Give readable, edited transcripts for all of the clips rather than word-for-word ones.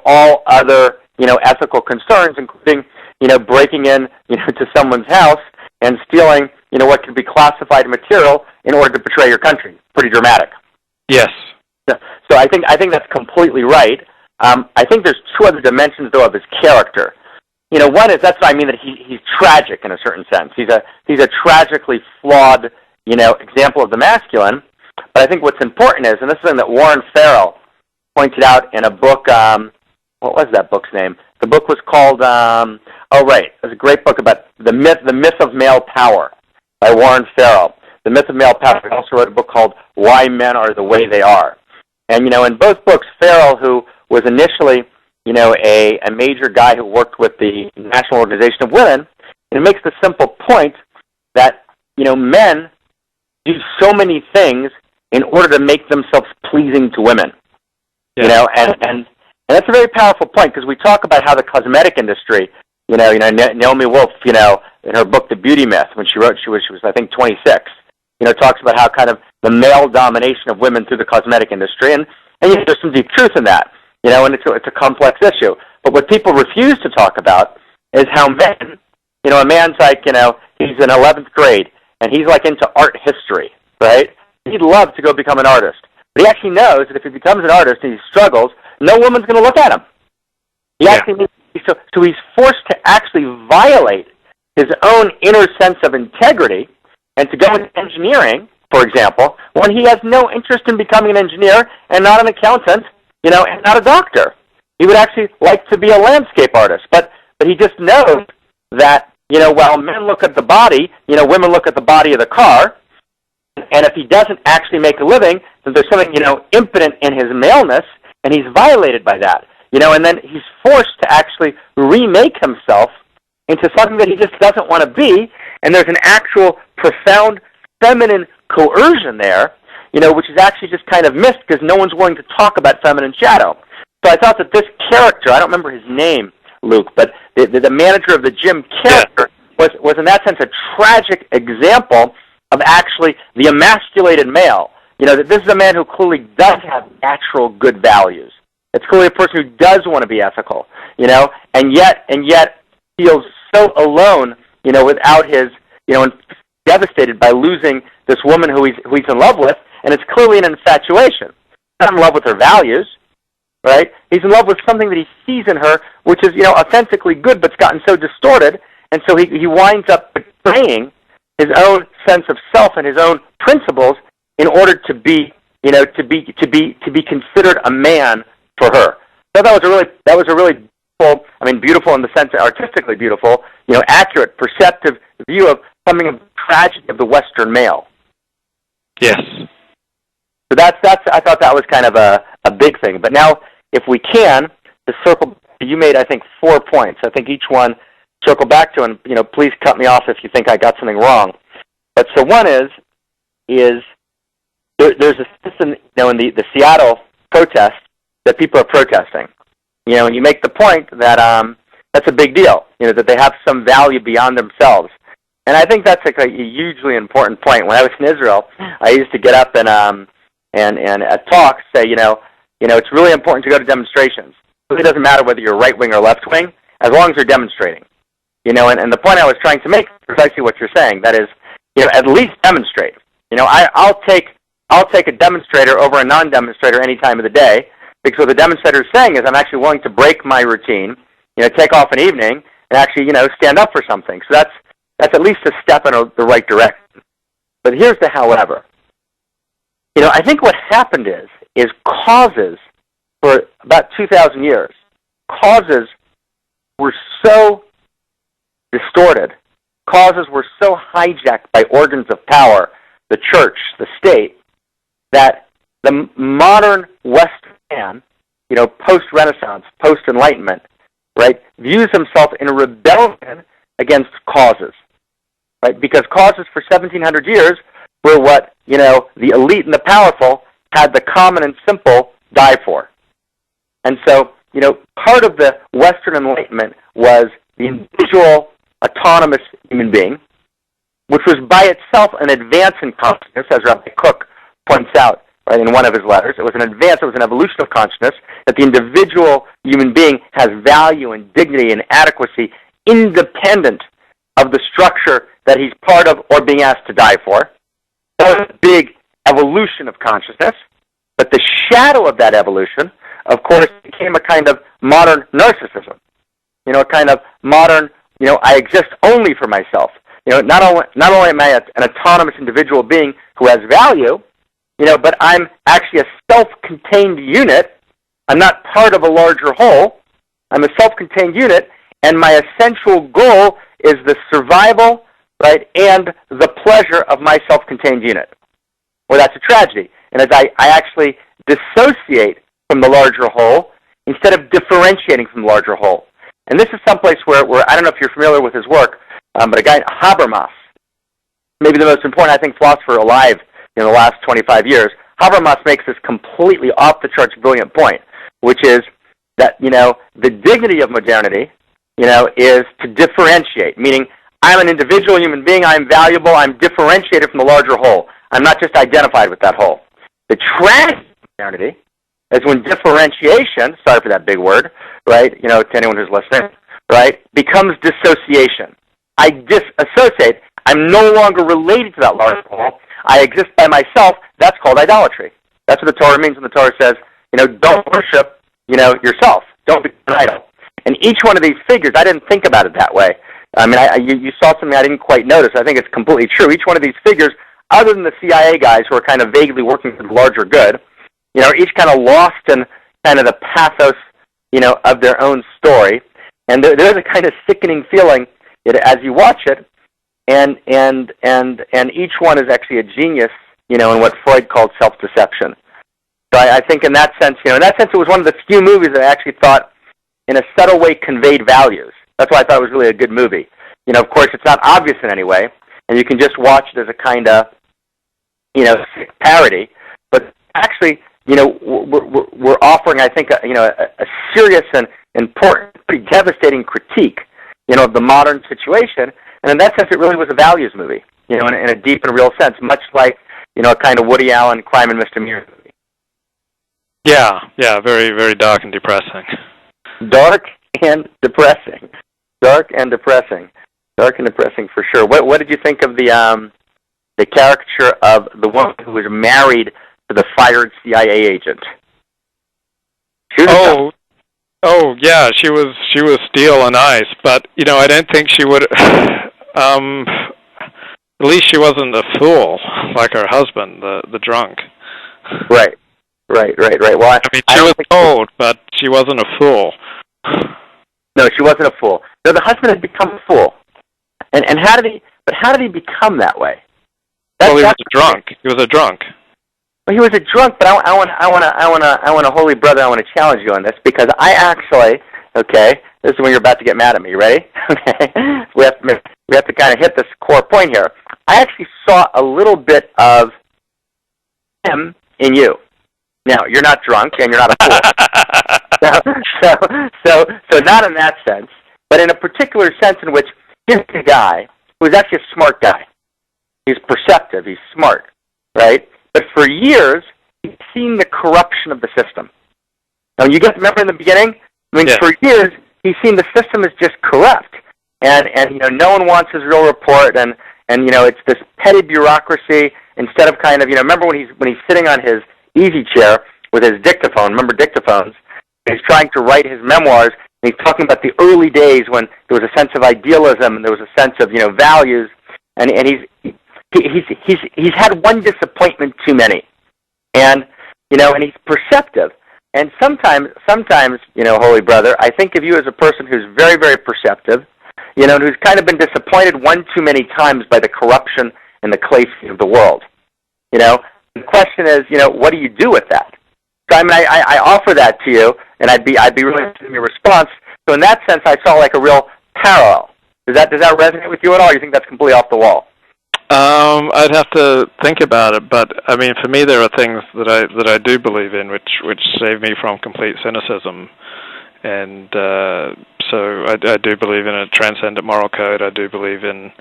all other, ethical concerns, including, breaking in, to someone's house and stealing, what could be classified material in order to betray your country. Pretty dramatic. Yes. So I think that's completely right. I think there's two other dimensions, though, of his character. One is, that's what I mean, that he's tragic in a certain sense. He's a tragically flawed, example of the masculine. But I think what's important is, and this is something that Warren Farrell pointed out in a book, what was that book's name? The book was called, it was a great book about the myth of male power by Warren Farrell. The Myth of Male Power. He also wrote a book called Why Men Are the Way They Are. And, in both books, Farrell, who was initially, a major guy who worked with the National Organization of Women, makes the simple point that, men do so many things in order to make themselves pleasing to women. Yeah. And that's a very powerful point, because we talk about how the cosmetic industry, Naomi Wolf, in her book The Beauty Myth, when she wrote, she was I think 26, talks about how kind of the male domination of women through the cosmetic industry, and there's some deep truth in that, and it's a complex issue. But what people refuse to talk about is how men, a man's like, he's in 11th grade, and he's like into art history, right? He'd love to go become an artist. But he actually knows that if he becomes an artist and he struggles, no woman's going to look at him. So he's forced to actually violate his own inner sense of integrity and to go into engineering, for example, when he has no interest in becoming an engineer and not an accountant, and not a doctor. He would actually like to be a landscape artist. But he just knows that, while men look at the body, women look at the body of the car, and if he doesn't actually make a living, then there's something, impotent in his maleness, and he's violated by that. And then he's forced to actually remake himself into something that he just doesn't want to be, and there's an actual profound feminine coercion there, which is actually just kind of missed because no one's willing to talk about feminine shadow. So I thought that this character, I don't remember his name, Luke, but the manager of the gym character was in that sense a tragic example of actually the emasculated male. That this is a man who clearly does have natural good values. It's clearly a person who does want to be ethical, and yet feels so alone, without his, and devastated by losing this woman who he's in love with, and it's clearly an infatuation. He's not in love with her values, right? He's in love with something that he sees in her, which is, authentically good, but's gotten so distorted, and so he winds up betraying his own sense of self and his own principles in order to be, to be considered a man for her. So that was a really beautiful, beautiful in the sense of artistically beautiful, accurate, perceptive view of something of the tragedy of the Western male. Yes. So that's I thought that was kind of a big thing. But now, if we can, to circle, you made, I think, 4 points. I think each one circle back to, and, please cut me off if you think I got something wrong. But so one is there's a system, in the Seattle protest that people are protesting. And you make the point that that's a big deal, that they have some value beyond themselves. And I think that's a hugely important point. When I was in Israel, I used to get up and at talks say, it's really important to go to demonstrations. It really doesn't matter whether you're right wing or left wing, as long as you're demonstrating. And the point I was trying to make is precisely what you're saying. That is, at least demonstrate. I'll take a demonstrator over a non-demonstrator any time of the day, because what the demonstrator is saying is I'm actually willing to break my routine, take off an evening, and actually, stand up for something. So that's at least a step in the right direction. But here's the however. I think what happened is causes, for about 2,000 years, causes were so distorted, causes were so hijacked by organs of power, the church, the state, that the modern Western man, post-Renaissance, post-Enlightenment, right, views himself in rebellion against causes, right? Because causes for 1,700 years were what, the elite and the powerful had the common and simple die for. And so, part of the Western Enlightenment was the individual, autonomous human being, which was by itself an advance in consciousness, as Rabbi Cook points out right, in one of his letters. It was an advance, it was an evolution of consciousness, that the individual human being has value and dignity and adequacy independent of the structure that he's part of or being asked to die for. That was a big evolution of consciousness. But the shadow of that evolution, of course, became a kind of modern narcissism. A kind of modern, I exist only for myself. Not only am I an autonomous individual being who has value, but I'm actually a self-contained unit. I'm not part of a larger whole. I'm a self-contained unit, and my essential goal is the survival, right, and the pleasure of my self-contained unit. Well, that's a tragedy. And as I actually dissociate from the larger whole instead of differentiating from the larger whole. And this is someplace where I don't know if you're familiar with his work, but a guy, Habermas, maybe the most important, I think, philosopher alive in the last 25 years, Habermas makes this completely off-the-charts brilliant point, which is that, the dignity of modernity, is to differentiate, meaning I'm an individual human being, I'm valuable, I'm differentiated from the larger whole. I'm not just identified with that whole. The tragedy of modernity is when differentiation, sorry for that big word, right, to anyone who's listening, right, becomes dissociation. I disassociate. I'm no longer related to that larger whole. I exist by myself. That's called idolatry. That's what the Torah means when the Torah says, don't worship, yourself. Don't be an idol. And each one of these figures, I didn't think about it that way. I mean, you saw something I didn't quite notice. I think it's completely true. Each one of these figures, other than the CIA guys who are kind of vaguely working for the larger good, are each kind of lost in kind of the pathos, of their own story. And there's a kind of sickening feeling as you watch it, and each one is actually a genius, in what Freud called self-deception. So I think in that sense, it was one of the few movies that I actually thought, in a subtle way, conveyed values. That's why I thought it was really a good movie. Of course, it's not obvious in any way, and you can just watch it as a kind of, sick parody. But actually, we're offering, I think, a serious and important, pretty devastating critique, of the modern situation. And in that sense, it really was a values movie, in a deep and real sense, much like, a kind of Woody Allen crime and misdemeanor movie. Yeah, very, very dark and depressing. Dark and depressing. Dark and depressing for sure. What did you think of the caricature of the woman who was married to the fired CIA agent? Oh yeah, she was steel and ice, but I don't think she would. At least she wasn't a fool like her husband, the drunk. Right. Well, I mean, she was old, but she wasn't a fool. No, she wasn't a fool. No, the husband had become a fool, and how did he become that way? Well, he was a drunk. He was a drunk. Well, he was a drunk, but I want a holy brother. I want to challenge you on this because I actually, okay, this is when you're about to get mad at me. You ready? Okay, we have to kind of hit this core point here. I actually saw a little bit of him in you. Now, you're not drunk and you're not a fool. so not in that sense, but in a particular sense in which here's a guy who is actually a smart guy. He's perceptive. He's smart, right? But for years, he's seen the corruption of the system. Now, you guys remember in the beginning? I mean, for years, he's seen the system is just corrupt. And no one wants his real report, and it's this petty bureaucracy instead of kind of, remember when he's sitting on his easy chair with his dictaphone, remember dictaphones? He's trying to write his memoirs, and he's talking about the early days when there was a sense of idealism and there was a sense of, values, and he's had one disappointment too many. And, and he's perceptive. And sometimes, holy brother, I think of you as a person who's very, very perceptive, and who's kind of been disappointed one too many times by the corruption and the clay feet of the world. The question is, what do you do with that? So I mean, I offer that to you, and I'd be really interested in your response. So in that sense, I saw like a real parallel. Does that resonate with you at all? Or you think that's completely off the wall? I'd have to think about it, but I mean, for me, there are things that I do believe in, which save me from complete cynicism, and so I do believe in a transcendent moral code. I do believe in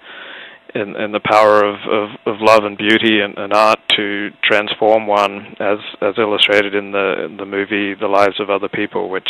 in the power of love and beauty and art to transform one, as illustrated in the movie The Lives of Other People, which